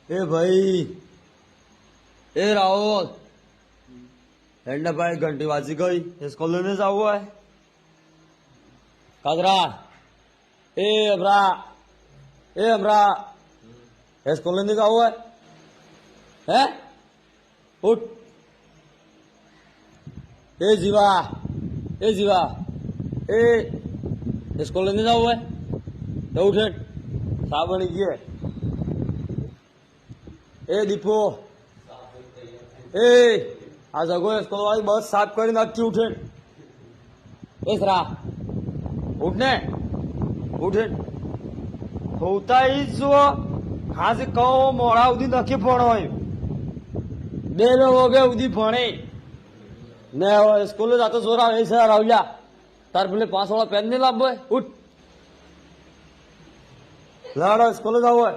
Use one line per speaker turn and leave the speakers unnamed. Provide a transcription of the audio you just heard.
એ ભાઈ એ રાહુલ હેડને ભાઈ ઘંટી વાંચી ગઈ સ્કૂલ ને જવું હોય કાદરા અમરા સ્કૂલ ને જવું હોય હે ઉઠ એ જીવા એ સ્કૂલ ને જવું હોય તો ઉઠે સા બની ગયે એ દીપો આ જગો સ્કૂલ વાળી બસ સાફ કરી નાખી ઉઠે એ સરા ઉઠ ને ઉઠે હોતા ઈ જો ખાસ કહો મોડા સુધી નથી ભણવાય 2 વાગ્યા સુધી ભણે ને સ્કૂલે જાતો જોર આવે છે રાવલિયા તાર પેલે 5 વાળા પેન નહીં લાવવો ઉઠ લાડો સ્કૂલે જવું હોય